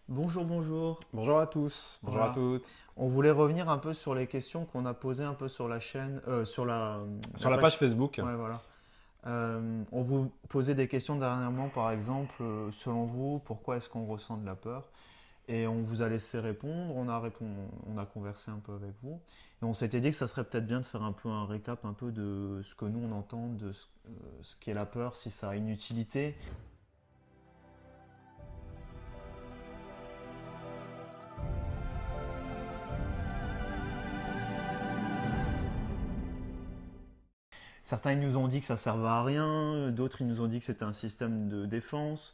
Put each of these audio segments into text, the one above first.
Bonjour, bonjour. Bonjour à tous, bonjour à Voilà. toutes. On voulait revenir un peu sur les questions qu'on a posées un peu sur la chaîne, sur Sur la la page page. Facebook, Ouais, voilà. On vous posait des questions dernièrement, par exemple, selon vous, pourquoi est-ce qu'on ressent de la peur? Et on vous a laissé répondre, on a conversé un peu avec vous. Et on s'était dit que ça serait peut-être bien de faire un peu un récap un peu de ce que nous on entend, de ce qu'est la peur, si ça a une utilité. Certains ils nous ont dit que ça servait à rien, d'autres ils nous ont dit que c'était un système de défense.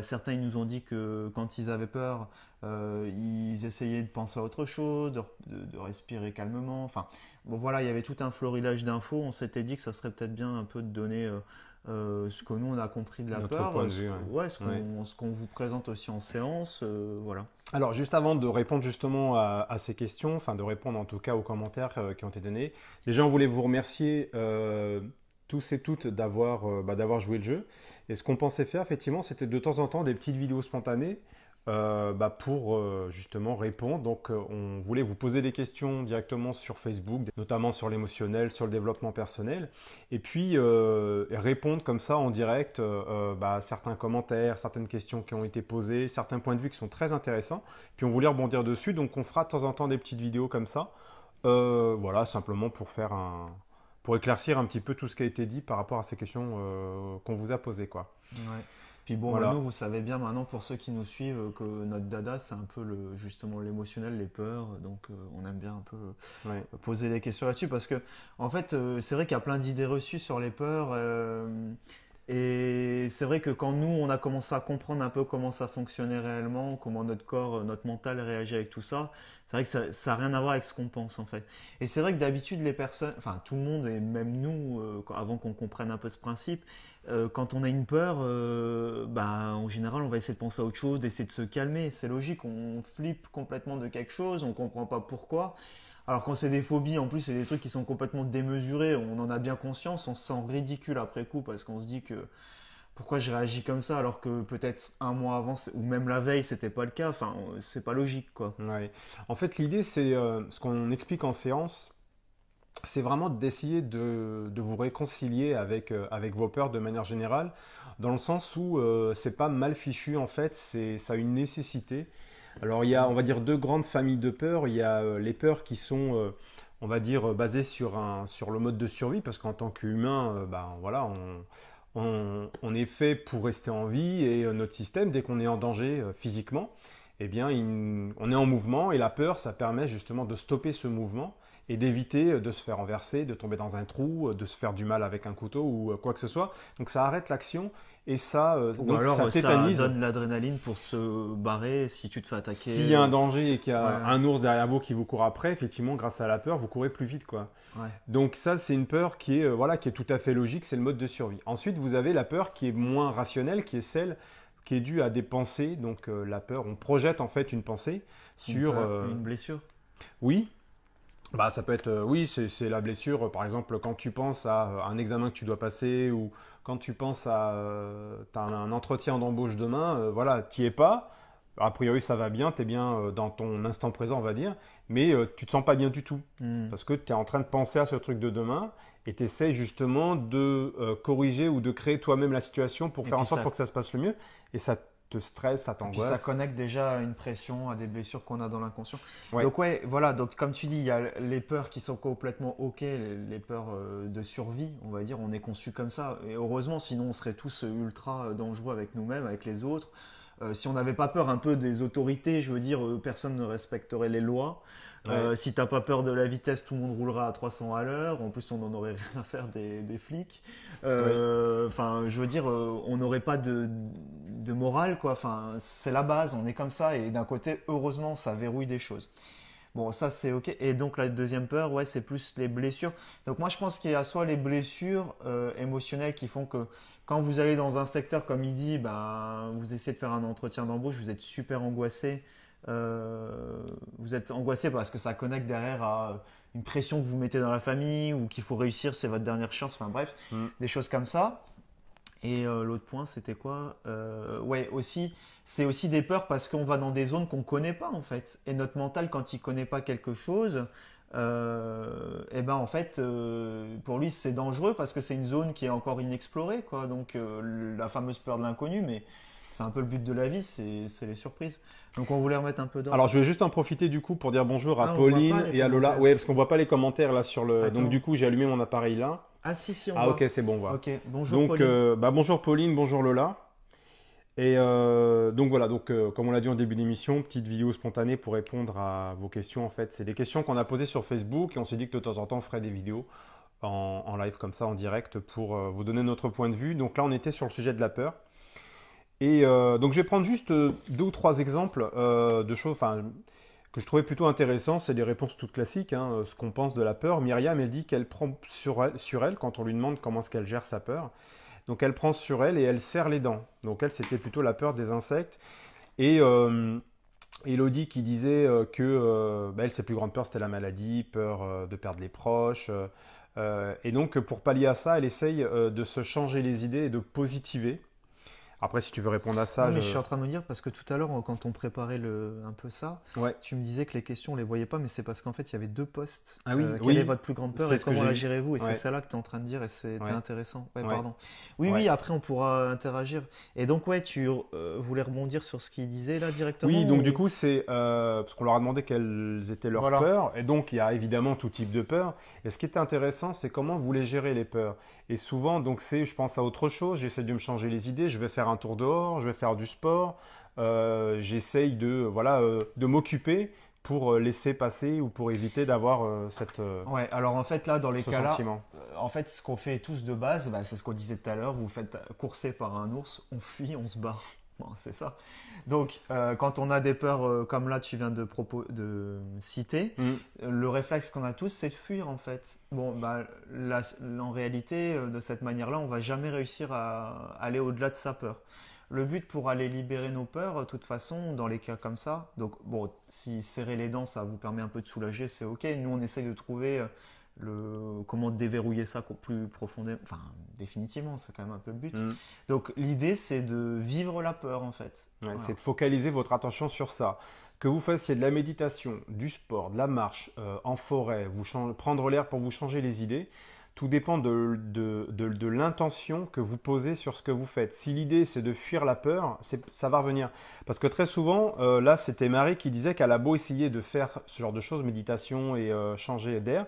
Certains ils nous ont dit que quand ils avaient peur, ils essayaient de penser à autre chose, de respirer calmement. Enfin, bon voilà, il y avait tout un florilège d'infos. On s'était dit que ça serait peut-être bien un peu de donner ce que nous on a compris de la notre peur, point de vue. ouais, Ouais. ce qu'on vous présente aussi en séance, voilà. Alors, juste avant de répondre justement à ces questions, enfin de répondre en tout cas aux commentaires qui ont été donnés, déjà on voulait vous remercier tous et toutes d'avoir joué le jeu. Et ce qu'on pensait faire, effectivement, c'était de temps en temps des petites vidéos spontanées pour justement répondre. Donc, on voulait vous poser des questions directement sur Facebook, notamment sur l'émotionnel, sur le développement personnel, et puis répondre comme ça en direct à certains commentaires, certaines questions qui ont été posées, certains points de vue qui sont très intéressants. Puis on voulait rebondir dessus, donc on fera de temps en temps des petites vidéos comme ça. Voilà, simplement pour éclaircir un petit peu tout ce qui a été dit par rapport à ces questions qu'on vous a posées, quoi. Ouais. Puis bon, bah, nous, Voilà. vous savez bien maintenant, pour ceux qui nous suivent, que notre dada, c'est un peu justement l'émotionnel, les peurs. Donc, on aime bien un peu Ouais. poser des questions là-dessus parce que, en fait, c'est vrai qu'il y a plein d'idées reçues sur les peurs. Et c'est vrai que quand nous, on a commencé à comprendre un peu comment ça fonctionnait réellement, comment notre corps, notre mental réagit avec tout ça, c'est vrai que ça n'a rien à voir avec ce qu'on pense en fait. Et c'est vrai que d'habitude, les personnes, enfin tout le monde et même nous, avant qu'on comprenne un peu ce principe, quand on a une peur, bah, en général, on va essayer de penser à autre chose, d'essayer de se calmer. C'est logique, on flippe complètement de quelque chose, on comprend pas pourquoi. Alors quand c'est des phobies, en plus, c'est des trucs qui sont complètement démesurés, on en a bien conscience, on se sent ridicule après coup parce qu'on se dit que pourquoi je réagis comme ça alors que peut-être un mois avant ou même la veille, c'était pas le cas. Enfin, c'est pas logique quoi. Ouais. En fait, l'idée, c'est ce qu'on explique en séance, c'est vraiment d'essayer de vous réconcilier avec vos peurs de manière générale, dans le sens où c'est pas mal fichu en fait, ça a une nécessité. Alors il y a, on va dire, deux grandes familles de peurs. Il y a les peurs qui sont, on va dire, basées sur le mode de survie, parce qu'en tant qu'humain, ben voilà, on est fait pour rester en vie et notre système, dès qu'on est en danger physiquement, eh bien, on est en mouvement et la peur, ça permet justement de stopper ce mouvement et d'éviter de se faire renverser, de tomber dans un trou, de se faire du mal avec un couteau ou quoi que ce soit. Donc ça arrête l'action et ça, Ou donc ça alors ça tétanise. donne l'adrénaline pour se barrer si tu te fais S'il attaquer. y a un danger et qu'il y a Ouais, un ours derrière vous qui vous court après, effectivement, grâce à la peur, vous courez plus vite, quoi. ouais. Donc ça, c'est une peur qui est, voilà, qui est tout à fait logique, c'est le mode de survie. Ensuite, vous avez la peur qui est moins rationnelle, qui est celle qui est due à des pensées. Donc la peur, on projette en fait une pensée Une sur, peur, une blessure. oui, bah ça peut être, oui, c'est la blessure. Par exemple, quand tu penses à un examen que tu dois passer ou quand tu penses à, t'as un entretien d'embauche demain, voilà, t'y es pas. A priori, ça va bien, tu es bien dans ton instant présent, on va dire, mais tu te sens pas bien du tout. Hmm. Parce que tu es en train de penser à ce truc de demain et tu essaies justement de corriger ou de créer toi-même la situation pour Et faire en puis sorte ça pour que ça se passe le mieux. Et ça te stresse, ça Et puis ça t'angoisse. connecte déjà à une pression, à des blessures qu'on a dans l'inconscient. Ouais, Donc ouais, voilà, donc comme tu dis, il y a les peurs qui sont complètement ok, les peurs de survie, on va dire, on est conçu comme ça. Et heureusement, sinon on serait tous ultra dangereux avec nous-mêmes, avec les autres. Si on n'avait pas peur un peu des autorités, je veux dire, personne ne respecterait les lois. ouais. Si t'as pas peur de la vitesse, tout le monde roulera à 300 à l'heure. En plus, on n'en aurait rien à faire des flics. Oui. Enfin, je veux dire, on n'aurait pas de morale, quoi. Enfin, c'est la base, on est comme ça. Et d'un côté, heureusement, ça verrouille des choses. Bon, ça c'est ok. Et donc la deuxième peur, ouais, c'est plus les blessures. Donc moi, je pense qu'il y a soit les blessures émotionnelles qui font que quand vous allez dans un secteur comme il dit, ben, vous essayez de faire un entretien d'embauche, vous êtes super angoissé. Vous êtes angoissé parce que ça connecte derrière à une pression que vous mettez dans la famille ou qu'il faut réussir, c'est votre dernière chance. Enfin bref, Mm. des choses comme ça. Et l'autre point, c'était quoi? Ouais, aussi, c'est aussi des peurs parce qu'on va dans des zones qu'on connaît pas en fait. Et notre mental, quand il connaît pas quelque chose, et ben en fait, pour lui, c'est dangereux parce que c'est une zone qui est encore inexplorée, quoi. Donc la fameuse peur de l'inconnu, mais c'est un peu le but de la vie, c'est les surprises. Donc on voulait remettre un peu Alors, d'ordre. je vais juste en profiter du coup pour dire bonjour à Ah, on voit pas Pauline les et à Lola. commentaires. Ouais, parce qu'on voit pas les commentaires là sur le. Donc, Attends. du coup, j'ai allumé mon appareil là. Ah si, si, on Ah, ok, voit. c'est bon, on voit. Ok, bonjour Donc, Pauline. bonjour Pauline, bonjour Lola. Et donc voilà, donc comme on l'a dit en début d'émission, petite vidéo spontanée pour répondre à vos questions. En fait, c'est des questions qu'on a posées sur Facebook et on s'est dit que de temps en temps, on ferait des vidéos en live comme ça, en direct, pour vous donner notre point de vue. Donc là, on était sur le sujet de la peur. Et donc, je vais prendre juste deux ou trois exemples de choses que je trouvais plutôt intéressants. C'est des réponses toutes classiques, hein, ce qu'on pense de la peur. Myriam, elle dit qu'elle prend sur elle quand on lui demande comment est-ce qu'elle gère sa peur. Donc, elle prend sur elle et elle serre les dents. Donc, elle, c'était plutôt la peur des insectes. Et Elodie qui disait que bah, elle, ses plus grandes peurs, c'était la maladie, peur de perdre les proches. Et donc, pour pallier à ça, elle essaye de se changer les idées et de positiver. Après, si tu veux répondre à Non, ça, mais je suis en train de me dire, parce que tout à l'heure, quand on préparait un peu ça, Ouais. tu me disais que les questions, on les voyait pas, mais c'est parce qu'en fait, il y avait deux posts. Ah oui, Quelle est oui, votre plus grande peur c'est et ce que comment j'ai la vu. gérez-vous? Et c'est Ouais, celle-là que tu es en train de dire et c'était ouais, intéressant. Ouais, ouais, pardon. Oui, ouais. oui, après, on pourra interagir. Et donc, ouais, tu voulais rebondir sur ce qu'il disait là Oui, directement donc du ou... coup, c'est parce qu'on leur a demandé quelles étaient leurs Voilà. peurs, et donc il y a évidemment tout type de peur. Et ce qui est intéressant, c'est comment vous les gérez les peurs. Et souvent, donc c'est, je pense à autre chose, j'essaie de me changer les idées, je vais faire un tour dehors, je vais faire du sport, j'essaye de, voilà, de m'occuper pour laisser passer ou pour éviter d'avoir Ouais, alors en fait, là, dans les ce cas-là, sentiment. en fait, ce qu'on fait tous de base, bah, c'est ce qu'on disait tout à l'heure, vous faites courser par un ours, on fuit, on se barre. Bon, c'est ça. Donc, quand on a des peurs comme là, tu viens de citer, Mm. le réflexe qu'on a tous, c'est de fuir en fait. Bon, bah, là, en réalité, de cette manière-là, on va jamais réussir à aller au-delà de sa peur. Le but pour aller libérer nos peurs, de toute façon, dans les cas comme ça, donc bon, si serrer les dents, ça vous permet un peu de soulager, c'est ok. Nous, on essaye de trouver comment déverrouiller ça plus profondément, enfin, définitivement, c'est quand même un peu le but. Mm. Donc, l'idée, c'est de vivre la peur en fait. Ouais, c'est Voilà. de focaliser votre attention sur ça. Que vous fassiez de la méditation, du sport, de la marche en forêt, prendre l'air pour vous changer les idées, tout dépend de l'intention que vous posez sur ce que vous faites. Si l'idée c'est de fuir la peur, ça va revenir. Parce que très souvent, là c'était Marie qui disait qu'elle a beau essayer de faire ce genre de choses, méditation et changer d'air,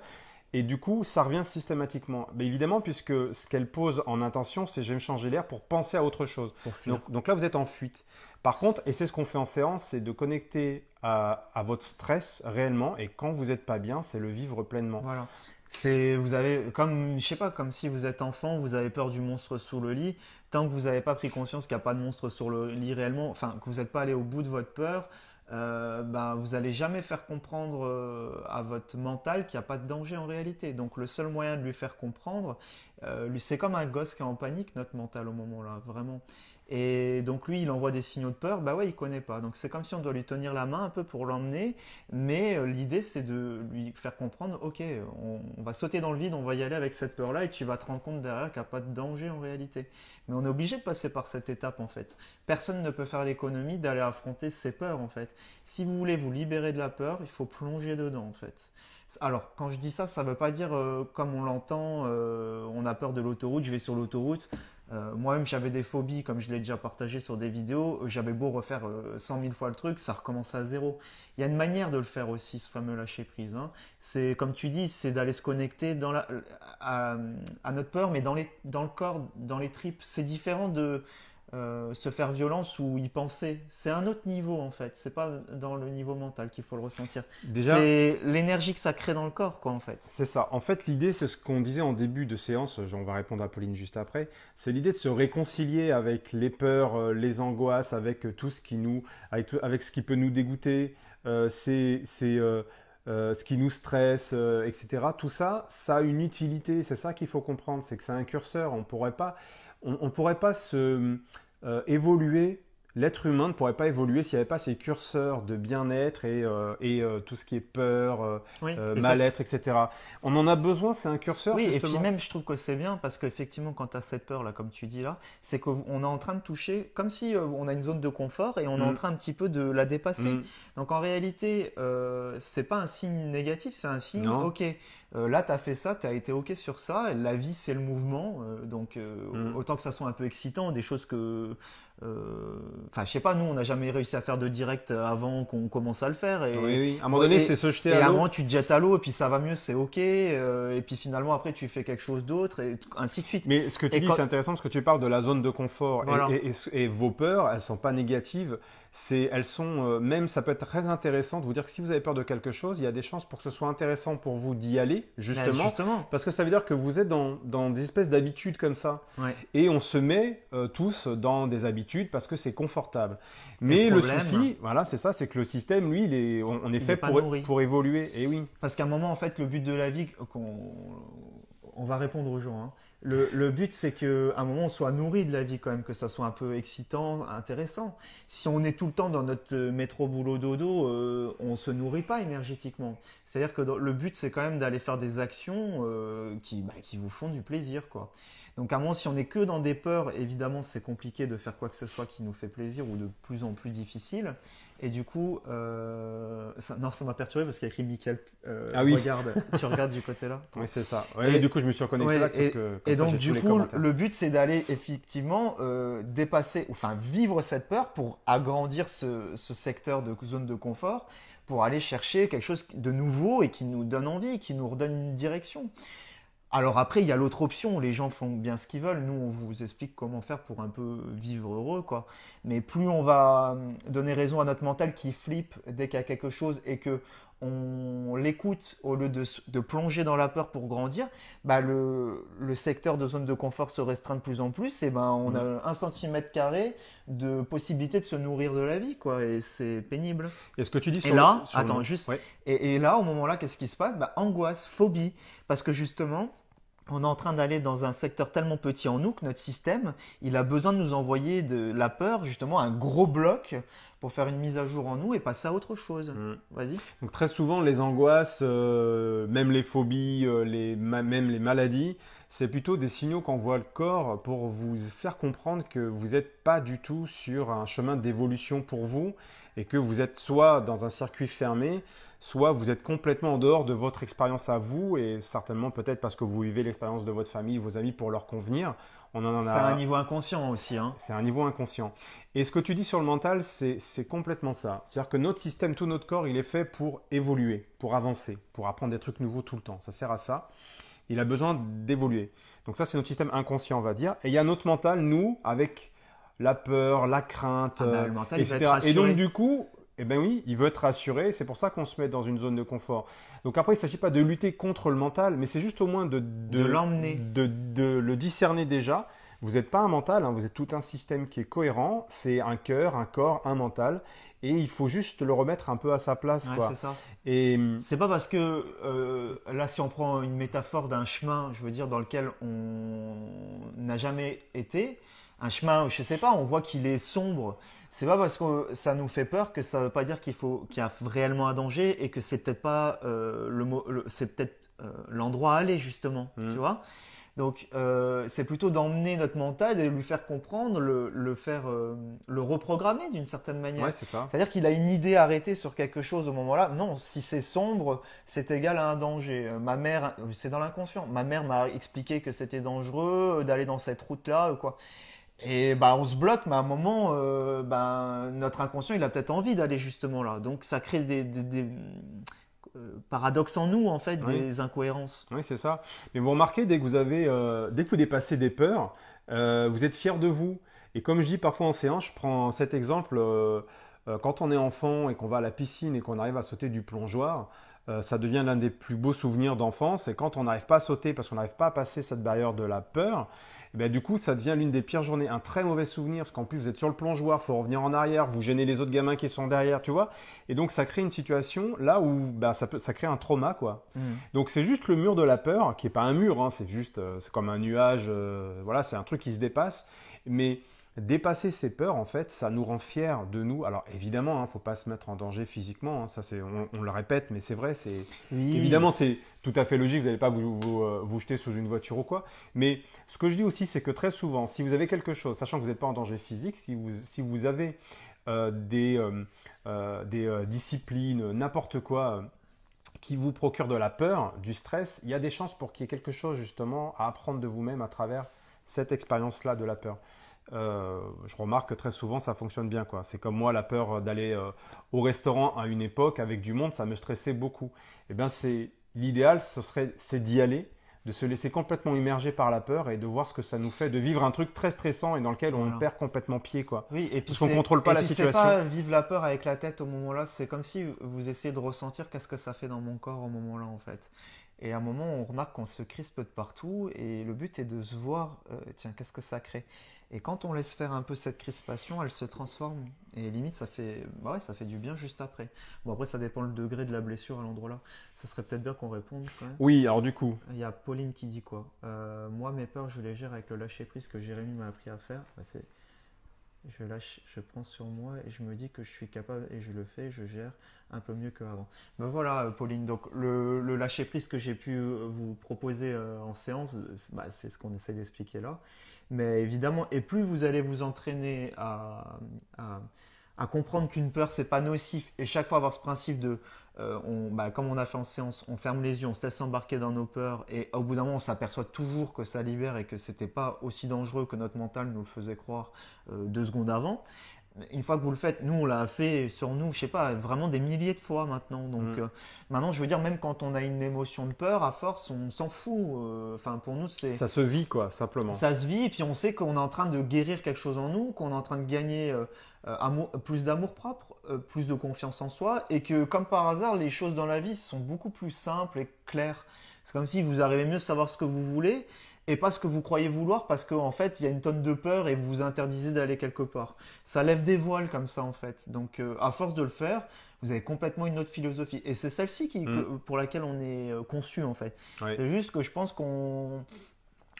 et du coup, ça revient systématiquement. Mais évidemment, puisque ce qu'elle pose en intention, c'est je vais me changer l'air pour penser à autre chose. Pour fuir. Donc là, vous êtes en fuite. Par contre, et c'est ce qu'on fait en séance, c'est de connecter à votre stress réellement. Et quand vous n'êtes pas bien, c'est le vivre pleinement. Voilà. C'est, vous avez, comme, je sais pas, comme si vous êtes enfant, vous avez peur du monstre sous le lit. Tant que vous n'avez pas pris conscience qu'il n'y a pas de monstre sur le lit réellement, enfin, que vous n'êtes pas allé au bout de votre peur, ben, vous n'allez jamais faire comprendre à votre mental qu'il n'y a pas de danger en réalité. Donc, le seul moyen de lui faire comprendre, c'est comme un gosse qui est en panique, notre mental au moment-là, vraiment. Et donc lui, il envoie des signaux de peur, bah ouais, il connaît pas. Donc c'est comme si on doit lui tenir la main un peu pour l'emmener, mais l'idée c'est de lui faire comprendre, ok, on va sauter dans le vide, on va y aller avec cette peur-là, et tu vas te rendre compte derrière qu'il n'y a pas de danger en réalité. Mais on est obligé de passer par cette étape en fait. Personne ne peut faire l'économie d'aller affronter ses peurs en fait. Si vous voulez vous libérer de la peur, il faut plonger dedans en fait. Alors, quand je dis ça, ça ne veut pas dire comme on l'entend, on a peur de l'autoroute, je vais sur l'autoroute. Moi-même, j'avais des phobies, comme je l'ai déjà partagé sur des vidéos. J'avais beau refaire 100 000 fois le truc, ça recommence à zéro. Il y a une manière de le faire aussi, ce fameux lâcher prise, hein. C'est, comme tu dis, c'est d'aller se connecter à notre peur, mais dans le corps, dans les tripes. C'est différent de se faire violence ou y penser. C'est un autre niveau en fait. C'est pas dans le niveau mental qu'il faut le ressentir. Déjà, C'est l'énergie que ça crée dans le corps, quoi, en fait. c'est ça. En fait, l'idée, c'est ce qu'on disait en début de séance, on va répondre à Pauline juste après, c'est l'idée de se réconcilier avec les peurs, les angoisses, avec tout ce qui avec ce qui peut nous dégoûter, ce qui nous stresse, etc. Tout ça, ça a une utilité. C'est ça qu'il faut comprendre, c'est que c'est un curseur. On pourrait pas se évoluer l'être humain ne pourrait pas évoluer s'il n'y avait pas ces curseurs de bien-être et tout ce qui est peur, Oui, mal-être, etc. On en a besoin, c'est un curseur oui, et puis justement. même, je trouve que c'est bien parce qu'effectivement, quand tu as cette peur-là, comme tu dis là, c'est qu'on est en train de toucher, comme si on a une zone de confort et on est en Mm, train un petit peu de la dépasser. mm, Donc en réalité, c'est pas un signe négatif, c'est un signe, non. ok, là tu as fait ça, tu as été ok sur ça, et la vie c'est le mouvement, donc Mm. autant que ça soit un peu excitant, des choses que. Enfin, je sais pas, nous on n'a jamais réussi à faire de direct avant qu'on commence à le faire. Oui, Et, oui. À un moment donné, et, c'est se jeter et à à un l'eau. moment, tu te jettes à l'eau, et puis ça va mieux, c'est ok. Et puis finalement, après, tu fais quelque chose d'autre, et ainsi de suite. Mais ce que tu Et dis, quand... c'est intéressant parce que tu parles de la zone de confort Voilà. et vos peurs, elles sont pas négatives. Elles sont même, ça peut être très intéressant de vous dire que si vous avez peur de quelque chose, il y a des chances pour que ce soit intéressant pour vous d'y aller, Mais justement, justement, parce que ça veut dire que vous êtes dans des espèces d'habitudes comme ça. ouais. Et on se met tous dans des habitudes parce que c'est confortable. Et le Mais le problème, souci, voilà, c'est ça, c'est que le système, lui, on est il n'est fait pas nourri. pour évoluer. Et oui. Parce qu'à un moment, en fait, le but de la vie, on va répondre aux gens, hein. Le but, c'est qu'à un moment, on soit nourri de la vie quand même, que ça soit un peu excitant, intéressant. Si on est tout le temps dans notre métro boulot dodo, on se nourrit pas énergétiquement. C'est-à-dire que le but, c'est quand même d'aller faire des actions qui vous font du plaisir, quoi. Donc à un moment, si on est que dans des peurs, évidemment, c'est compliqué de faire quoi que ce soit qui nous fait plaisir ou de plus en plus difficile. Et du coup, non, ça m'a perturbé parce qu'il y a écrit Michael, Ah oui. regarde, tu regardes du côté là. Oui, c'est ça. Ouais, et du coup, je me suis reconnecté Ouais, là parce que comme et ça, donc j'ai du tous les coup, commentaires. le but c'est d'aller effectivement dépasser, enfin vivre cette peur pour agrandir ce secteur de zone de confort, pour aller chercher quelque chose de nouveau et qui nous donne envie, qui nous redonne une direction. Alors après, il y a l'autre option, les gens font bien ce qu'ils veulent, nous on vous explique comment faire pour un peu vivre heureux, quoi. Mais plus on va donner raison à notre mental qui flippe dès qu'il y a quelque chose et que on l'écoute au lieu de plonger dans la peur pour grandir, bah le secteur de zone de confort se restreint de plus en plus et ben on Mm. a 1 cm² de possibilité de se nourrir de la vie, quoi, et c'est pénible. Et ce que tu dis Et sur là, sur attends, le... juste, Ouais. et là, au moment-là, qu'est-ce qui se passe? Bah, angoisse, phobie, parce que justement, on est en train d'aller dans un secteur tellement petit en nous que notre système, il a besoin de nous envoyer de la peur, justement, un gros bloc pour faire une mise à jour en nous et passer à autre chose. Mm. Vas-y. Donc très souvent, les angoisses, même les phobies, même les maladies, c'est plutôt des signaux qu'envoie le corps pour vous faire comprendre que vous n'êtes pas du tout sur un chemin d'évolution pour vous et que vous êtes soit dans un circuit fermé, soit vous êtes complètement en dehors de votre expérience à vous et certainement peut-être parce que vous vivez l'expérience de votre famille, vos amis pour leur convenir. On en C'est un a niveau inconscient aussi, hein. C'est un niveau inconscient. Et ce que tu dis sur le mental, c'est complètement ça. C'est-à-dire que notre système, tout notre corps, il est fait pour évoluer, pour avancer, pour apprendre des trucs nouveaux tout le temps. Ça sert à ça. Il a besoin d'évoluer. Donc ça, c'est notre système inconscient, on va dire. Et il y a notre mental, nous, avec la peur, la crainte, Ah bah, le mental, il va être etc. Et donc, rassuré. du coup, eh ben oui, il veut être rassuré. C'est pour ça qu'on se met dans une zone de confort. Donc après, il ne s'agit pas de lutter contre le mental, mais c'est juste au moins De l'emmener. de le discerner déjà. Vous n'êtes pas un mental, hein, vous êtes tout un système qui est cohérent. C'est un cœur, un corps, un mental. Et il faut juste le remettre un peu à sa place, Ouais, quoi. c'est ça. Et C'est pas parce que là, si on prend une métaphore d'un chemin, je veux dire, dans lequel on n'a jamais été, un chemin, je sais pas, on voit qu'il est sombre. C'est pas parce que ça nous fait peur que ça veut pas dire qu'il y a réellement un danger et que c'est peut-être pas c'est peut-être l'endroit à aller justement, tu vois. Donc c'est plutôt d'emmener notre mental et de lui faire comprendre, le faire, le reprogrammer d'une certaine manière. ouais, c'est ça. C'est-à-dire qu'il a une idée arrêtée sur quelque chose au moment-là. Non, si c'est sombre, c'est égal à un danger. Ma mère, c'est dans l'inconscient. Ma mère m'a expliqué que c'était dangereux d'aller dans cette route-là ou quoi. Et bah on se bloque, mais à un moment, notre inconscient, il a peut-être envie d'aller justement là. Donc ça crée des paradoxes en nous, en fait, Oui. des incohérences. Oui, c'est ça. Mais vous remarquez, dès que vous dépassez des peurs, vous êtes fier de vous. Et comme je dis parfois en séance, je prends cet exemple, quand on est enfant et qu'on va à la piscine et qu'on arrive à sauter du plongeoir, ça devient l'un des plus beaux souvenirs d'enfance. Et quand on n'arrive pas à sauter parce qu'on n'arrive pas à passer cette barrière de la peur, eh bien, du coup, ça devient l'une des pires journées. Un très mauvais souvenir, parce qu'en plus, vous êtes sur le plongeoir, il faut revenir en arrière, vous gênez les autres gamins qui sont derrière, tu vois. Et donc, ça crée une situation là où ça crée un trauma, quoi. Donc, c'est juste le mur de la peur, qui n'est pas un mur, hein, c'est juste, c'est comme un nuage, voilà, c'est un truc qui se dépasse. Mais dépasser ces peurs, en fait, ça nous rend fiers de nous. Alors évidemment, il ne faut pas se mettre en danger physiquement, hein, ça on le répète, mais c'est vrai, Oui, évidemment c'est tout à fait logique, vous n'allez pas vous jeter sous une voiture ou quoi. Mais ce que je dis aussi, c'est que très souvent, si vous avez quelque chose, sachant que vous n'êtes pas en danger physique, si vous avez des disciplines, n'importe quoi, qui vous procure de la peur, du stress, il y a des chances pour qu'il y ait quelque chose justement à apprendre de vous-même à travers cette expérience-là de la peur. Je remarque que très souvent ça fonctionne bien, quoi. C'est comme moi, la peur d'aller au restaurant à une époque avec du monde, ça me stressait beaucoup. Et bien c'est l'idéal, c'est d'y aller, de se laisser complètement immerger par la peur et de voir ce que ça nous fait, de vivre un truc très stressant et dans lequel on voilà. perd complètement pied, quoi. Oui, Parce qu'on ne contrôle pas la c'est situation. pas vivre la peur avec la tête au moment-là, c'est comme si vous essayez de ressentir qu'est-ce que ça fait dans mon corps au moment-là en fait. Et à un moment, on remarque qu'on se crispe de partout et le but est de se voir, tiens, qu'est-ce que ça crée? Et quand on laisse faire un peu cette crispation, elle se transforme et limite bah ouais, ça fait du bien juste après. Bon après, ça dépend le degré de la blessure à l'endroit là. Ça serait peut-être bien qu'on réponde quand même. Oui, alors du coup, Il y a Pauline qui dit quoi? Moi, mes peurs, je les gère avec le lâcher-prise que Jérémy m'a appris à faire. Bah, je lâche, je prends sur moi et je me dis que je suis capable et je le fais, je gère un peu mieux qu'avant. Ben voilà, Pauline, donc le lâcher-prise que j'ai pu vous proposer en séance, bah, c'est ce qu'on essaie d'expliquer là. Mais évidemment, et plus vous allez vous entraîner à, à comprendre qu'une peur, c'est pas nocif, et chaque fois avoir ce principe de, bah, comme on a fait en séance, on ferme les yeux, on se laisse embarquer dans nos peurs, et au bout d'un moment, on s'aperçoit toujours que ça libère et que c'était pas aussi dangereux que notre mental nous le faisait croire 2 secondes avant. Une fois que vous le faites, nous on l'a fait sur nous, je sais pas, vraiment des milliers de fois maintenant. Donc hmm, maintenant, je veux dire, même quand on a une émotion de peur, à force, on s'en fout. Enfin, pour nous, ça se vit, quoi, simplement. ça se vit, et puis on sait qu'on est en train de guérir quelque chose en nous, qu'on est en train de gagner plus d'amour propre, plus de confiance en soi, et que comme par hasard, les choses dans la vie sont beaucoup plus simples et claires. C'est comme si vous arrivez mieux à savoir ce que vous voulez et pas ce que vous croyez vouloir parce qu'en fait, il y a une tonne de peur et vous vous interdisez d'aller quelque part. Ça lève des voiles comme ça en fait. Donc à force de le faire, vous avez complètement une autre philosophie. Et c'est celle-ci Hmm, pour laquelle on est conçu en fait. ouais. C'est juste que je pense qu'on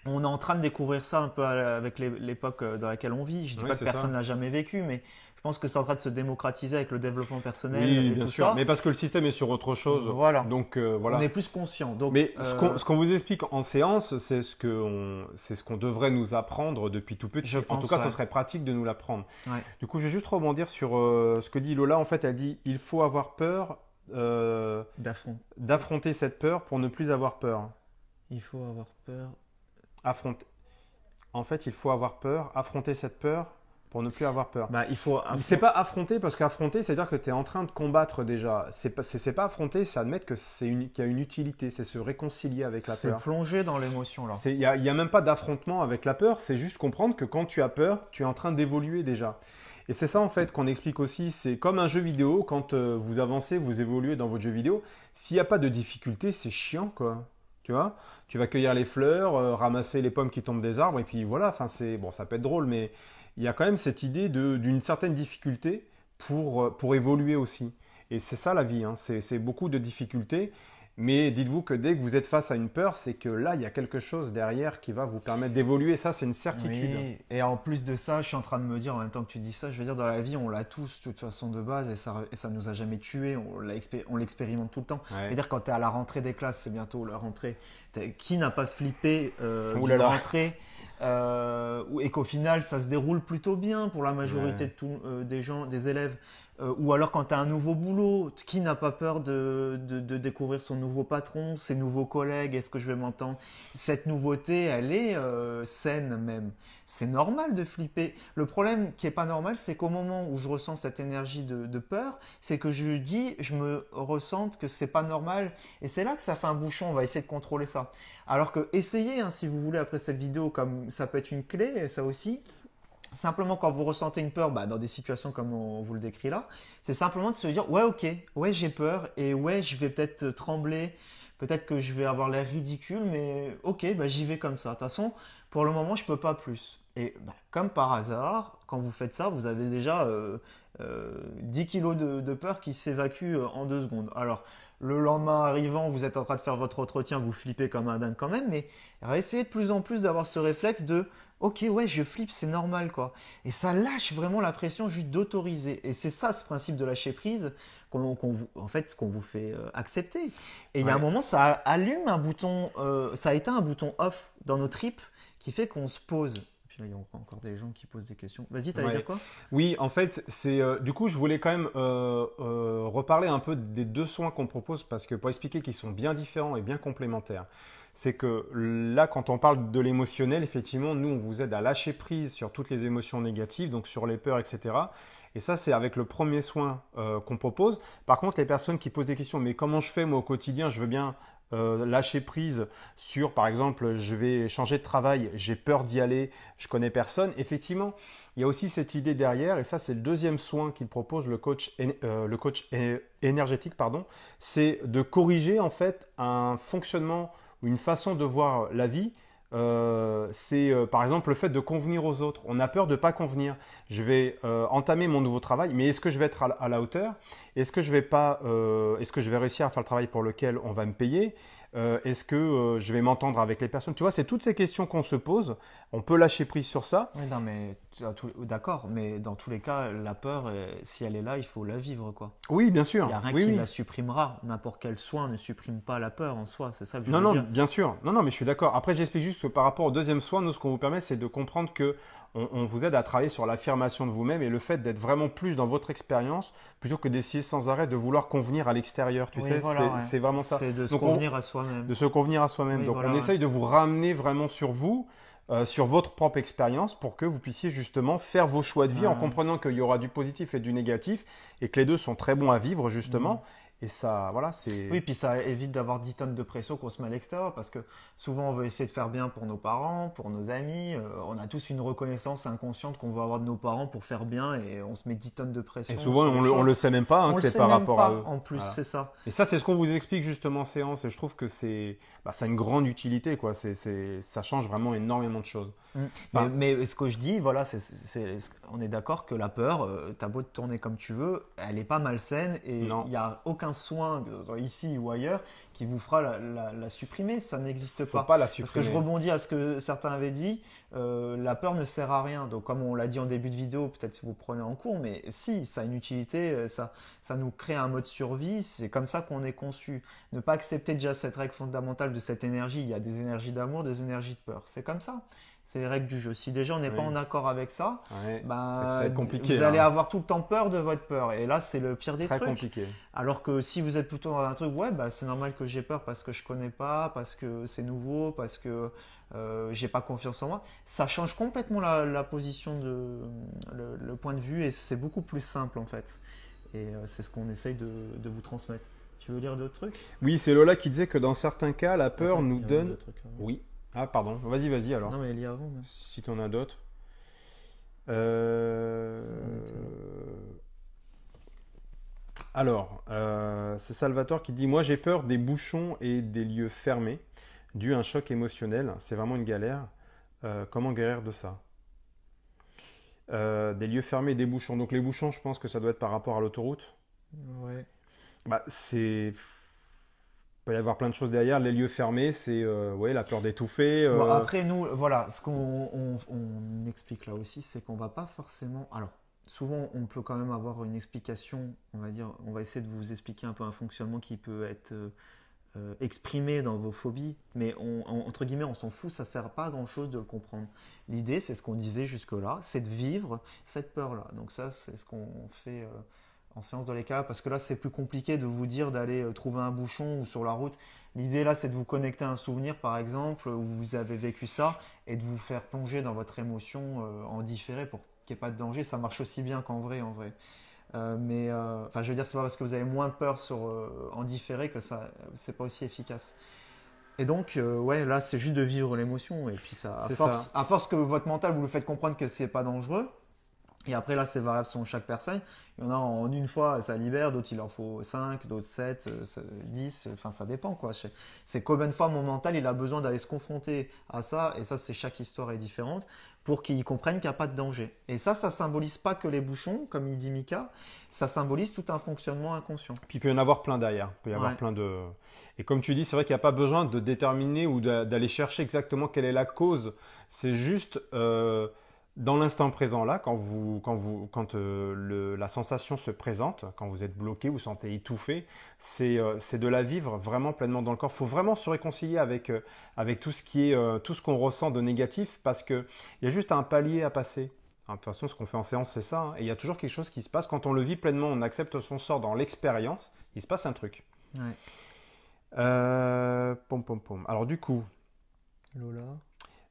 est en train de découvrir ça un peu avec l'époque dans laquelle on vit. Je dis Oui, pas que c'est personne ça. n'a jamais vécu, mais je pense que c'est en train de se démocratiser avec le développement personnel Oui, et bien tout sûr. ça. Mais parce que le système est sur autre chose. Voilà, Donc on est voilà. plus conscient. Donc, Mais ce qu'on vous explique en séance, c'est ce qu'on devrait nous apprendre depuis tout je petit. En tout pense, cas, ce ouais. serait pratique de nous l'apprendre. Ouais. Du coup, je vais juste rebondir sur ce que dit Lola. En fait, elle dit, il faut avoir peur D'affront. d'affronter cette peur pour ne plus avoir peur. Il faut avoir peur. Affronter. En fait, il faut avoir peur, affronter cette peur pour ne plus avoir peur. Bah, il faut C'est pas affronter parce qu'affronter, c'est-à-dire que tu es en train de combattre déjà. C'est pas affronter, c'est admettre que qu'il y a une utilité, c'est se réconcilier avec la c'est peur. plonger dans l'émotion là. Il y a même pas d'affrontement avec la peur, c'est juste comprendre que quand tu as peur, tu es en train d'évoluer déjà. Et c'est ça en fait qu'on explique aussi, c'est comme un jeu vidéo, quand vous avancez, vous évoluez dans votre jeu vidéo, s'il n'y a pas de difficulté, c'est chiant quoi. Tu vois? Tu vas cueillir les fleurs, ramasser les pommes qui tombent des arbres, et puis voilà, enfin c'est bon, ça peut être drôle, mais il y a quand même cette idée d'une certaine difficulté pour évoluer aussi. Et c'est ça la vie, hein, c'est beaucoup de difficultés. Mais dites-vous que dès que vous êtes face à une peur, c'est que là, il y a quelque chose derrière qui va vous permettre d'évoluer. Ça, c'est une certitude. Oui, et en plus de ça, je suis en train de me dire, en même temps que tu dis ça, je veux dire, dans la vie, on l'a tous, de toute façon, de base, et ça nous a jamais tués, on l'expérimente tout le temps. Ouais. C'est-à-dire, quand tu es à la rentrée des classes, c'est bientôt la rentrée, qui n'a pas flippé Ouh là d'une là. rentrée et qu'au final, ça se déroule plutôt bien pour la majorité Ouais. des gens, des élèves. Ou alors quand tu as un nouveau boulot, qui n'a pas peur de découvrir son nouveau patron, ses nouveaux collègues, est-ce que je vais m'entendre? Cette nouveauté, elle est saine même. C'est normal de flipper. Le problème qui est pas normal, c'est qu'au moment où je ressens cette énergie de peur, c'est que je me ressente que c'est pas normal. Et c'est là que ça fait un bouchon, on va essayer de contrôler ça. Alors que essayez, hein, si vous voulez, après cette vidéo, comme ça peut être une clé, ça aussi, simplement, quand vous ressentez une peur, bah, dans des situations comme on vous le décrit là, c'est simplement de se dire ouais, ok, ouais, j'ai peur et ouais, je vais peut-être trembler, peut-être que je vais avoir l'air ridicule, mais ok, bah, j'y vais comme ça. De toute façon, pour le moment, je peux pas plus. Et bah, comme par hasard, quand vous faites ça, vous avez déjà 10 kilos de peur qui s'évacuent en 2 secondes. Alors, le lendemain arrivant, vous êtes en train de faire votre entretien, vous flippez comme un dingue quand même, mais essayez de plus en plus d'avoir ce réflexe de ok, ouais, je flippe, c'est normal, quoi. Et ça lâche vraiment la pression juste d'autoriser. Et c'est ça, ce principe de lâcher prise en fait, qu'on vous fait accepter. Et il y a un Ouais. moment, ça allume un bouton, ça a éteint un bouton off dans nos tripes qui fait qu'on se pose. Et puis là, il y a encore des gens qui posent des questions. Vas-y, t'allais dire Ouais. quoi? Oui, en fait, c'est du coup, je voulais quand même reparler un peu des deux soins qu'on propose parce que pour expliquer qu'ils sont bien différents et bien complémentaires. C'est que là, quand on parle de l'émotionnel, effectivement, nous, on vous aide à lâcher prise sur toutes les émotions négatives, donc sur les peurs, etc. Et ça, c'est avec le premier soin qu'on propose. Par contre, les personnes qui posent des questions, mais comment je fais moi au quotidien? Je veux bien lâcher prise sur, par exemple, je vais changer de travail, j'ai peur d'y aller, je connais personne. Effectivement, il y a aussi cette idée derrière, et ça, c'est le deuxième soin qu'il propose, le coach énergétique, pardon, c'est de corriger en fait un fonctionnement ou une façon de voir la vie. C'est par exemple le fait de convenir aux autres. On a peur de ne pas convenir. Je vais entamer mon nouveau travail, mais est-ce que je vais être à la hauteur? Est-ce que je vais pas, est-ce que je vais réussir à faire le travail pour lequel on va me payer? Est-ce que je vais m'entendre avec les personnes? Tu vois, c'est toutes ces questions qu'on se pose. On peut lâcher prise sur ça. Oui, non, mais d'accord, mais dans tous les cas, la peur, si elle est là, il faut la vivre, quoi. Oui, bien Il sûr. n'y a rien Oui, qui oui. la supprimera. N'importe quel soin ne supprime pas la peur en soi, c'est ça que je Non, veux non, dire. bien sûr. Non, non, mais je suis d'accord. Après, j'explique juste que par rapport au deuxième soin, nous, ce qu'on vous permet, c'est de comprendre que on vous aide à travailler sur l'affirmation de vous-même et le fait d'être vraiment plus dans votre expérience plutôt que d'essayer sans arrêt de vouloir convenir à l'extérieur. Tu Oui, sais, voilà, ouais. c'est vraiment ça. C'est de se Donc, convenir à soi-même. de se convenir à soi-même. Oui, Donc, on voilà, ouais. essaye de vous ramener vraiment sur vous, sur votre propre expérience pour que vous puissiez justement faire vos choix de vie en Ouais. comprenant qu'il y aura du positif et du négatif et que les deux sont très bons à vivre Mm. justement. Et ça, voilà, Oui, c'est. puis ça évite d'avoir 10 tonnes de pression qu'on se met à l'extérieur parce que souvent on veut essayer de faire bien pour nos parents, pour nos amis. On a tous une reconnaissance inconsciente qu'on veut avoir de nos parents pour faire bien et on se met 10 tonnes de Et pression souvent, sur les on choses. le sait même pas hein, On que le c'est sait par même rapport à pas eux. en plus, Voilà. c'est ça. Et ça, c'est ce qu'on vous explique justement en séance. Et je trouve que ça a une grande utilité, quoi. Ça change vraiment énormément de choses. Mm. Enfin, Mais ce que je dis, voilà, on est d'accord que la peur, t'as beau te tourner comme tu veux, elle n'est pas malsaine et il non, n'y a aucun soin, que ce soit ici ou ailleurs, qui vous fera la supprimer. Ça n'existe faut pas. pas la Parce que je supprimer. rebondis à ce que certains avaient dit, la peur ne sert à rien. Donc, comme on l'a dit en début de vidéo, peut-être si vous prenez en cours, mais si, ça a une utilité, ça nous crée un mode survie. C'est comme ça qu'on est conçu. Ne pas accepter déjà cette règle fondamentale de cette énergie. Il y a des énergies d'amour, des énergies de peur. C'est comme ça. C'est les règles du jeu. Si déjà on n'est pas Oui. en accord avec ça, Ouais. Ça va bah, être compliqué, vous allez hein. avoir tout le temps peur de votre peur. Et là, c'est le pire des Très trucs. compliqué. Alors que si vous êtes plutôt dans un truc, ouais, bah, c'est normal que j'ai peur parce que je connais pas, parce que c'est nouveau, parce que j'ai pas confiance en moi. Ça change complètement la position le point de vue et c'est beaucoup plus simple en fait. Et c'est ce qu'on essaye de vous transmettre. Tu veux lire d'autres trucs? Oui, c'est Lola qui disait que dans certains cas, la peur Attends, nous il y a donne. d'autres trucs avant. Oui. Ah, pardon. Vas-y, vas-y alors. Non, mais lis avant. Mais... Si tu en as d'autres. On était où? Alors, c'est Salvatore qui dit, moi j'ai peur des bouchons et des lieux fermés, dû à un choc émotionnel. C'est vraiment une galère. Comment guérir de ça? Des lieux fermés, des bouchons. Donc les bouchons, je pense que ça doit être par rapport à l'autoroute. Ouais. Bah, il peut y avoir plein de choses derrière. Les lieux fermés, c'est ouais, la peur d'étouffer. Bon, après, nous, voilà, ce on explique là aussi, c'est qu'on va pas forcément. Alors, souvent, on peut quand même avoir une explication, on va dire, on va essayer de vous expliquer un peu un fonctionnement qui peut être exprimé dans vos phobies, mais entre guillemets, on s'en fout, ça sert pas à grand chose de le comprendre. L'idée, c'est ce qu'on disait jusque-là, c'est de vivre cette peur-là. Donc, ça, c'est ce qu'on fait. En séance dans les cas, parce que là c'est plus compliqué de vous dire d'aller trouver un bouchon ou sur la route. L'idée là c'est de vous connecter à un souvenir par exemple où vous avez vécu ça et de vous faire plonger dans votre émotion en différé pour qu'il n'y ait pas de danger. Ça marche aussi bien qu'en vrai en vrai. Enfin je veux dire c'est pas parce que vous avez moins peur en différé que ça c'est pas aussi efficace. Et donc ouais là c'est juste de vivre l'émotion et puis ça c'est ça. à force que votre mental vous le faites comprendre que c'est pas dangereux. Et après, là, c'est variable selon chaque personne. Il y en a en une fois, ça libère, d'autres, il en faut 5, d'autres 7, 10, enfin, ça dépend, quoi. C'est combien de fois mon mental, il a besoin d'aller se confronter à ça, et ça, c'est chaque histoire est différente, pour qu'il comprenne qu'il n'y a pas de danger. Et ça symbolise pas que les bouchons, comme il dit Mika, ça symbolise tout un fonctionnement inconscient. Puis il peut y en avoir plein derrière. Il peut y avoir Ouais, plein de. Et comme tu dis, c'est vrai qu'il n'y a pas besoin de déterminer ou d'aller chercher exactement quelle est la cause. C'est juste dans l'instant présent là, quand la sensation se présente, quand vous êtes bloqué, vous sentez étouffé, c'est de la vivre vraiment pleinement dans le corps. Il faut vraiment se réconcilier avec tout ce qui est tout ce qu'on ressent de négatif parce que il y a juste un palier à passer. Hein, de toute façon, ce qu'on fait en séance, c'est ça, hein. Et il y a toujours quelque chose qui se passe. Quand on le vit pleinement, on accepte son sort dans l'expérience, il se passe un truc. ouais. Pom, pom, pom. Alors du coup, Lola.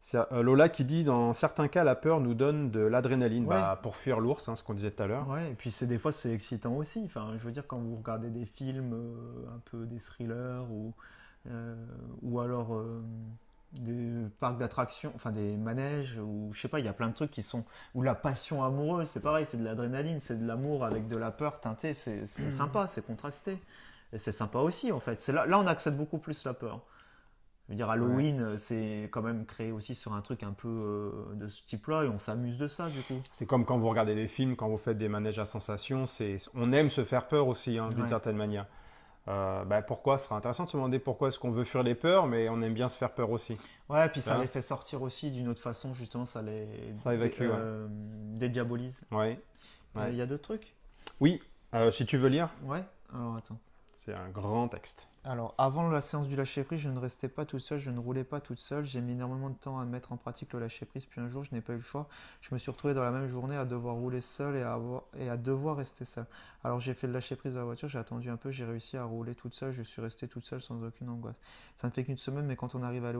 c'est Lola qui dit, dans certains cas, la peur nous donne de l'adrénaline Ouais, pour fuir l'ours, hein, ce qu'on disait tout à l'heure. ouais, et puis des fois c'est excitant aussi. Enfin, je veux dire, quand vous regardez des films, un peu des thrillers euh, ou alors des parcs d'attractions, enfin des manèges, ou je sais pas, il y a plein de trucs qui sont. Ou la passion amoureuse, c'est pareil, c'est de l'adrénaline, c'est de l'amour avec de la peur teintée, c'est sympa, c'est contrasté. Et c'est sympa aussi en fait. Là, on accepte beaucoup plus la peur. Je veux dire, Ouais. Halloween, c'est quand même créé aussi sur un truc un peu de ce type-là, et on s'amuse de ça du coup. C'est comme quand vous regardez des films, quand vous faites des manèges à sensations, on aime se faire peur aussi, hein, d'une Ouais. certaine manière. Pourquoi? Ce sera intéressant de se demander pourquoi est-ce qu'on veut fuir les peurs, mais on aime bien se faire peur aussi. Ouais, puis ça les Hein. fait sortir aussi d'une autre façon, justement, ça les Ça évacue, ouais. dédiabolise. Ouais, Il ouais. y a d'autres trucs? Oui, si tu veux lire, Ouais, alors attends. c'est un grand texte. Alors, avant la séance du lâcher-prise, je ne restais pas toute seule, je ne roulais pas toute seule. J'ai mis énormément de temps à mettre en pratique le lâcher-prise, puis un jour, je n'ai pas eu le choix. Je me suis retrouvé dans la même journée à devoir rouler seule et à devoir rester seule. Alors, j'ai fait le lâcher-prise dans la voiture, j'ai attendu un peu, j'ai réussi à rouler toute seule, je suis restée toute seule sans aucune angoisse. Ça ne fait qu'une semaine, mais quand on arrive à aller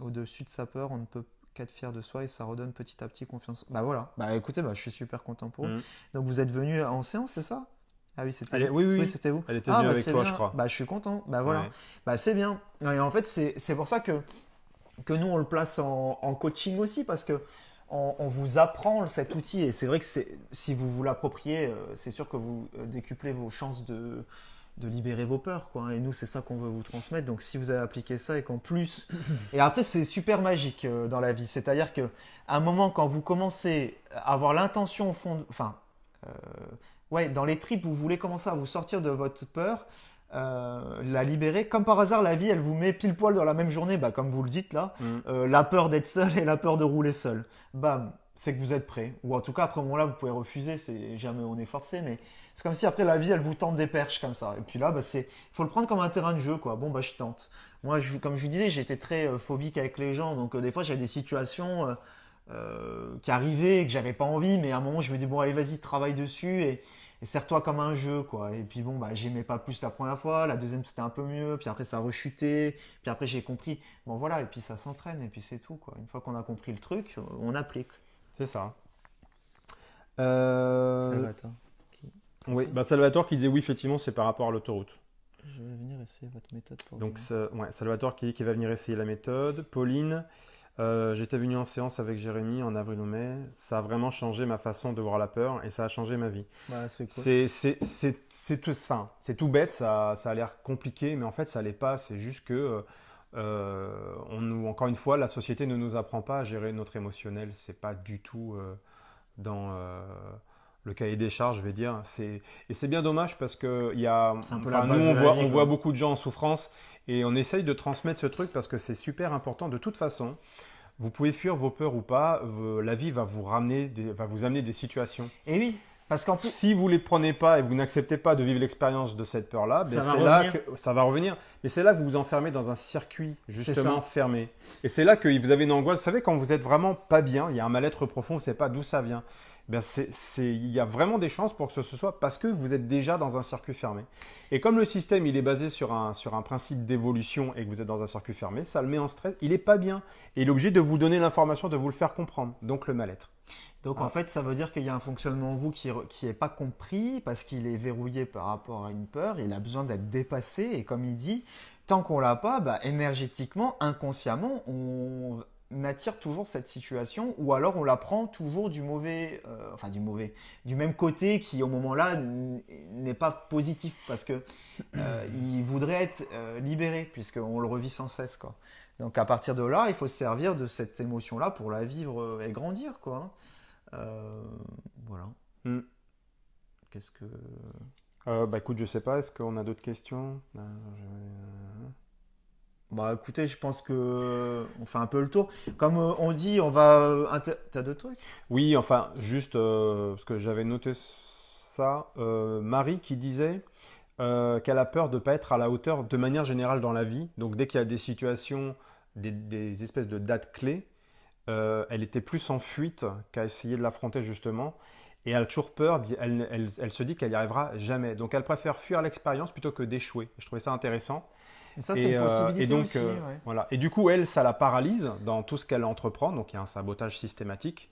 au-dessus de sa peur, on ne peut qu'être fier de soi et ça redonne petit à petit confiance. Bah voilà, bah écoutez, bah, je suis super content pour eux. Mhm. Donc, vous êtes venu en séance, c'est ça? Ah oui, c'était vous. Oui, oui, Oui, oui. c'était vous. Elle était Ah, venue bah avec c'est toi, je bien. crois. Bah, je suis content. Bah voilà. Ouais. Bah, c'est bien. Et en fait, c'est pour ça que nous, on le place en coaching aussi, parce que on vous apprend cet outil. Et c'est vrai que si vous vous l'appropriez, c'est sûr que vous décuplez vos chances de libérer vos peurs, quoi. Et nous, c'est ça qu'on veut vous transmettre. Donc, si vous avez appliqué ça et qu'en plus. Et après, c'est super magique dans la vie. C'est-à-dire qu'à un moment, quand vous commencez à avoir l'intention au fond. Enfin. euh, Ouais, dans les tripes, vous voulez commencer à vous sortir de votre peur, la libérer. Comme par hasard, la vie, elle vous met pile poil dans la même journée, bah, comme vous le dites là, Mhm. la peur d'être seul et la peur de rouler seul. Bam, c'est que vous êtes prêt. Ou en tout cas, après, au moment-là, vous pouvez refuser, c'est jamais on est forcé, mais c'est comme si après la vie, elle vous tente des perches comme ça. Et puis là, bah, faut le prendre comme un terrain de jeu, quoi. Bon, bah, je tente. Moi, comme je vous disais, j'étais très phobique avec les gens, donc des fois, j'avais des situations qui arrivaient et que j'avais pas envie, mais à un moment, je me dis, bon, allez, vas-y, travaille dessus et serre-toi comme un jeu, quoi. Et puis bon, bah, j'aimais pas plus la première fois, la deuxième, c'était un peu mieux, puis après, ça a rechuté, puis après, j'ai compris. Bon, voilà, et puis ça s'entraîne, et puis c'est tout, quoi. Une fois qu'on a compris le truc, on applique. C'est ça. Euh, Salvatore. C'est oui, ça? bah Salvatore qui disait oui, effectivement, c'est par rapport à l'autoroute. Je vais venir essayer votre méthode pour Donc, vous. ouais, Salvatore qui dit qu'il va venir essayer la méthode. Pauline, j'étais venu en séance avec Jérémy en avril ou mai. Ça a vraiment changé ma façon de voir la peur et ça a changé ma vie. Bah, c'est cool. C'est tout, enfin, c'est tout bête, ça a l'air compliqué, mais en fait, ça l'est pas. C'est juste que, encore une fois, la société ne nous apprend pas à gérer notre émotionnel. C'est pas du tout dans le cahier des charges, je vais dire. Et c'est bien dommage parce que C'est un peu la enfin, nous, base de la vie, on voit quoi. beaucoup de gens en souffrance et on essaye de transmettre ce truc parce que c'est super important. De toute façon, vous pouvez fuir vos peurs ou pas, la vie va vous ramener, va vous amener des situations. Et oui, parce qu'en plus, Si vous ne les prenez pas et vous n'acceptez pas de vivre l'expérience de cette peur-là, ça ben va c'est là revenir. que ça va revenir. Mais c'est là que vous vous enfermez dans un circuit C'est justement ça. fermé. Et c'est là que vous avez une angoisse. Vous savez, quand vous êtes vraiment pas bien, il y a un mal-être profond, vous ne savez pas d'où ça vient. Ben il y a vraiment des chances pour que ce soit parce que vous êtes déjà dans un circuit fermé. Et comme le système il est basé sur un principe d'évolution et que vous êtes dans un circuit fermé, ça le met en stress. Il n'est pas bien. Et il est obligé de vous donner l'information, de vous le faire comprendre. Donc le mal-être. Donc en Voilà. fait, ça veut dire qu'il y a un fonctionnement en vous qui est pas compris parce qu'il est verrouillé par rapport à une peur. Il a besoin d'être dépassé et comme il dit, tant qu'on l'a pas, bah, énergétiquement, inconsciemment, attire toujours cette situation ou alors on la prend toujours du mauvais, enfin du même côté qui au moment-là n'est pas positif parce que il voudrait être libéré puisqu'on le revit sans cesse quoi. Donc à partir de là, il faut se servir de cette émotion-là pour la vivre et grandir quoi, hein. Euh, voilà. Hmm. Qu'est-ce que... Bah écoute, je sais pas, est-ce qu'on a d'autres questions? Bah écoutez, je pense que on fait un peu le tour. Comme on dit, on va... T'as d'autres trucs? Oui, enfin, juste parce que j'avais noté ça, Marie qui disait qu'elle a peur de ne pas être à la hauteur de manière générale dans la vie. Donc dès qu'il y a des situations, des espèces de dates clés, elle était plus en fuite qu'à essayer de l'affronter justement. Et elle a toujours peur, elle se dit qu'elle n'y arrivera jamais. Donc elle préfère fuir l'expérience plutôt que d'échouer. Je trouvais ça intéressant. Et ça, c'est une Et possibilité donc, aussi, ouais. voilà. Et du coup, elle, ça la paralyse dans tout ce qu'elle entreprend. Donc il y a un sabotage systématique.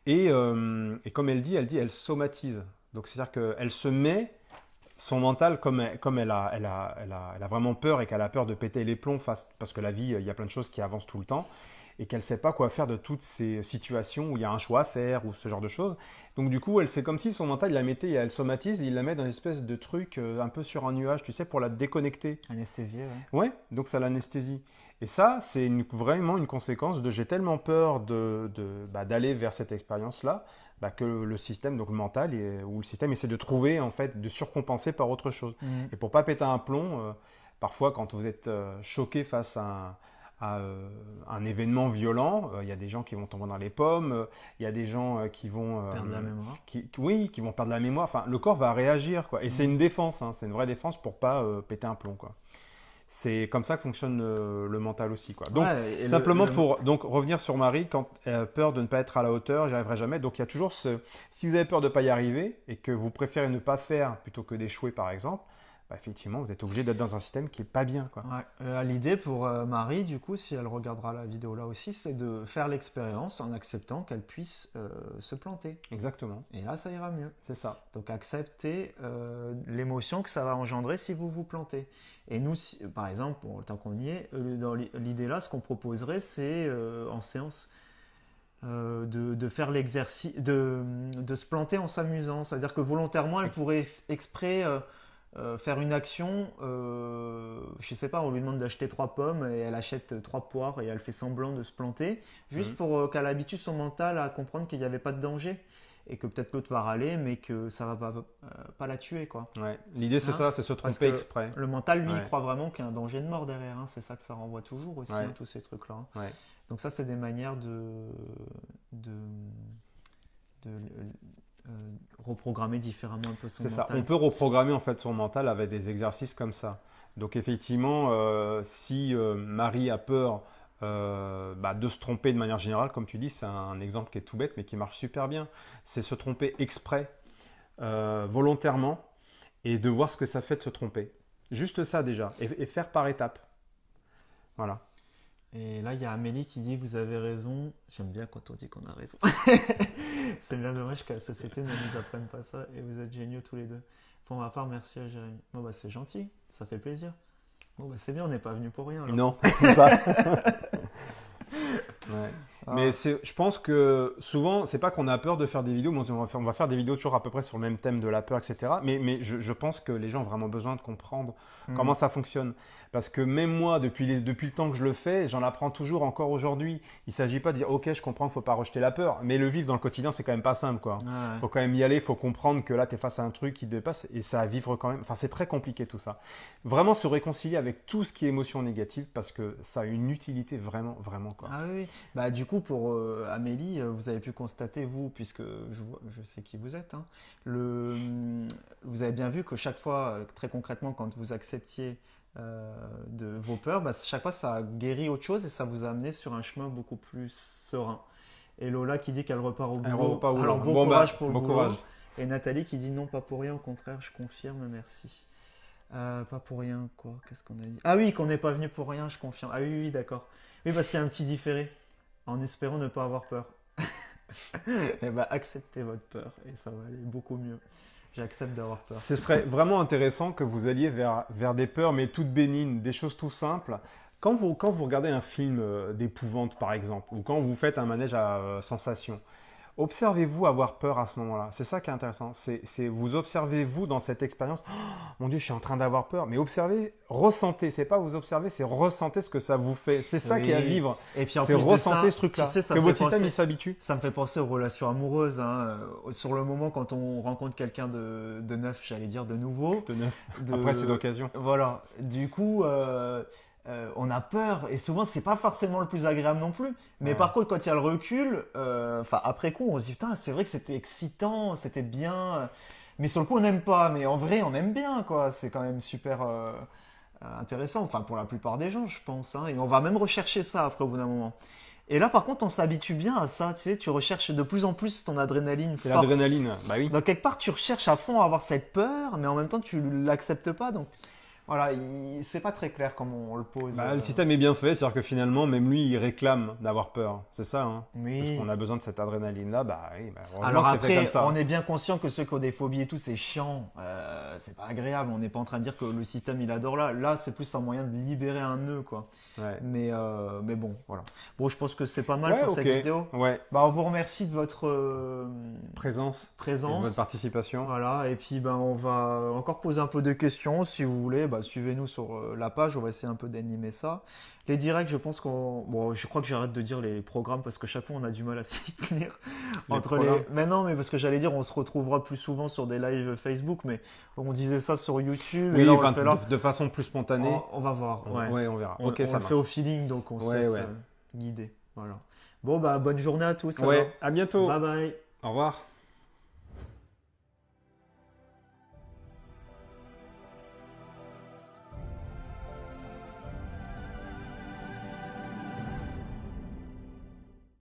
Et comme elle dit, elle somatise. Donc c'est-à-dire qu'elle se met son mental, comme elle a vraiment peur et qu'elle a peur de péter les plombs parce que la vie, il y a plein de choses qui avancent tout le temps et qu'elle ne sait pas quoi faire de toutes ces situations où il y a un choix à faire ou ce genre de choses. Donc du coup, c'est comme si son mental, il la mettait, elle somatise, il la met dans une espèce de truc un peu sur un nuage, tu sais, pour la déconnecter. Anesthésié, ouais. Ouais, donc ça l'anesthésie. Et ça, c'est vraiment une conséquence de j'ai tellement peur d'aller vers cette expérience-là que le système, donc le mental, ou le système essaie de trouver, en fait, de surcompenser par autre chose. Mhm. Et pour pas péter un plomb, parfois quand vous êtes choqué face à un événement violent, il y a des gens qui vont tomber dans les pommes, il y a des gens qui vont Perdre la mémoire. oui, qui vont perdre la mémoire. Enfin, le corps va réagir, quoi. Et c'est une défense, hein, c'est une vraie défense pour pas péter un plomb, quoi. C'est comme ça que fonctionne le mental aussi, quoi. Donc, Ouais, et simplement pour donc, revenir sur Marie, quand elle a peur de ne pas être à la hauteur, j'y arriverai jamais. Donc, il y a toujours si vous avez peur de ne pas y arriver et que vous préférez ne pas faire plutôt que d'échouer, par exemple, effectivement, vous êtes obligé d'être dans un système qui est pas bien, quoi. Ouais. L'idée pour Marie, du coup, si elle regardera la vidéo là aussi, c'est de faire l'expérience en acceptant qu'elle puisse se planter. Exactement, Et là, ça ira mieux. c'est ça. Donc, accepter l'émotion que ça va engendrer si vous vous plantez. Et nous, par exemple, bon, tant qu'on y est, dans l'idée là, ce qu'on proposerait, c'est en séance de faire l'exercice, de se planter en s'amusant. C'est-à-dire que volontairement, elle pourrait exprès faire une action, je sais pas, on lui demande d'acheter 3 pommes et elle achète 3 poires et elle fait semblant de se planter, juste pour qu'elle habitue son mental à comprendre qu'il n'y avait pas de danger et que peut-être l'autre va râler mais que ça va pas la tuer quoi. Ouais. L'idée, c'est Hein. ça, c'est se Parce tromper que exprès. le mental, lui, il Ouais. croit vraiment qu'il y a un danger de mort derrière, hein. C'est ça que ça renvoie toujours aussi, Ouais. hein, tous ces trucs-là, hein. Ouais. Donc ça, c'est des manières de, de reprogrammer différemment un peu son C'est ça. mental. On peut reprogrammer en fait son mental avec des exercices comme ça. Donc effectivement, si Marie a peur de se tromper de manière générale, comme tu dis, c'est un exemple qui est tout bête mais qui marche super bien. C'est se tromper exprès, volontairement, et de voir ce que ça fait de se tromper. Juste ça déjà, et faire par étapes. Voilà. Et là, il y a Amélie qui dit vous avez raison. J'aime bien quand on dit qu'on a raison. C'est bien dommage que la société ne nous apprenne pas ça et vous êtes géniaux tous les deux. Pour ma part, merci à Jérémy. Bon, bah, c'est gentil, ça fait plaisir. Bon, bah, c'est bien, on n'est pas venu pour rien alors. Non, c'est ça. Ouais. Ah. Mais je pense que souvent, c'est pas qu'on a peur de faire des vidéos, mais on va faire des vidéos toujours à peu près sur le même thème de la peur, etc. Mais je pense que les gens ont vraiment besoin de comprendre comment ça fonctionne. Parce que même moi, depuis le temps que je le fais, j'en apprends toujours encore aujourd'hui. Il ne s'agit pas de dire, ok, je comprends qu'il ne faut pas rejeter la peur, mais le vivre dans le quotidien, c'est quand même pas simple, quoi. Ouais. Faut quand même y aller, il faut comprendre que là, tu es face à un truc qui te dépasse et ça à vivre quand même. Enfin, c'est très compliqué tout ça. Vraiment se réconcilier avec tout ce qui est émotion négative parce que ça a une utilité vraiment, vraiment, quoi. Ah oui, oui. Bah, du coup, pour Amélie, vous avez pu constater, vous, puisque je sais qui vous êtes, hein, vous avez bien vu que chaque fois, très concrètement, quand vous acceptiez de vos peurs, bah, chaque fois, ça a guéri autre chose et ça vous a amené sur un chemin beaucoup plus serein. Et Lola qui dit qu'elle repart au Elle boulot. repart au boulot. Alors, bon Bon, courage pour le bon boulot. courage. Et Nathalie qui dit non, pas pour rien, au contraire, je confirme, merci. Pas pour rien, quoi. Qu'est-ce qu'on a dit? Ah oui, qu'on n'est pas venu pour rien, je confirme. Ah oui, oui, d'accord. Oui, parce qu'il y a un petit différé. En espérant ne pas avoir peur. Eh ben, acceptez votre peur et ça va aller beaucoup mieux. J'accepte d'avoir peur. Ce serait vraiment intéressant que vous alliez vers des peurs, mais toutes bénignes, des choses tout simples, quand vous regardez un film d'épouvante, par exemple, ou quand vous faites un manège à sensation, observez-vous avoir peur à ce moment-là. C'est ça qui est intéressant. Vous observez-vous dans cette expérience. Oh, mon Dieu, je suis en train d'avoir peur. Mais observez, ressentez. C'est pas vous observez, c'est ressentez ce que ça vous fait. C'est ça qui est à Oui. vivre. Et puis en C'est plus de ressentez ça, ce truc-là. tu sais, ça Que me fait votre système penser, il s'habitue. ça me fait penser aux relations amoureuses, hein. Sur le moment, quand on rencontre quelqu'un de neuf, j'allais dire de nouveau, De neuf. Après, c'est de, d'occasion. voilà. Du coup, on a peur et souvent c'est pas forcément le plus agréable non plus. Mais Ouais. par contre, quand il y a le recul, enfin après coup, on se dit putain, c'est vrai que c'était excitant, c'était bien. Mais sur le coup, on n'aime pas. Mais en vrai, on aime bien, quoi. C'est quand même super intéressant. Enfin, pour la plupart des gens, je pense, hein. Et on va même rechercher ça après au bout d'un moment. Et là, par contre, on s'habitue bien à ça. Tu sais, tu recherches de plus en plus ton adrénaline C'est forte. l'adrénaline. Bah oui. Donc quelque part, tu recherches à fond à avoir cette peur, mais en même temps, tu l'acceptes pas. Donc voilà, c'est pas très clair comment on le pose. Bah, le système est bien fait, c'est-à-dire que finalement, même lui, il réclame d'avoir peur. C'est ça, hein. Parce Oui. qu'on a besoin de cette adrénaline-là. Bah oui, bah, heureusement Alors que c'est fait comme après, ça. on est bien conscient que ceux qui ont des phobies et tout, c'est chiant, c'est pas agréable. On n'est pas en train de dire que le système il adore là. Là, c'est plus un moyen de libérer un nœud, quoi. Ouais. Mais bon, voilà. Bon, je pense que c'est pas mal Ouais, pour ok. cette vidéo. Ouais. Bah, on vous remercie de votre Présence et de votre présence. participation. Voilà, et puis ben, on va encore poser un peu de questions. Si vous voulez, bah, suivez-nous sur la page, on va essayer un peu d'animer ça. Les directs, je pense qu'on. Bon, je crois que j'arrête de dire les programmes parce que chaque fois on a du mal à s'y tenir. Les Entre programmes. Mais non, mais parce que j'allais dire, on se retrouvera plus souvent sur des lives Facebook, mais on disait ça sur YouTube, et Oui, là on le enfin, fait là. de façon plus spontanée. On va voir, ouais. Ouais, on verra. On, Ok, on ça le marche. fait au feeling, donc on se Ouais, laisse ouais. guider. Voilà. Bon, bah, bonne journée à tous, alors. Ouais, à bientôt. Bye bye. Au revoir.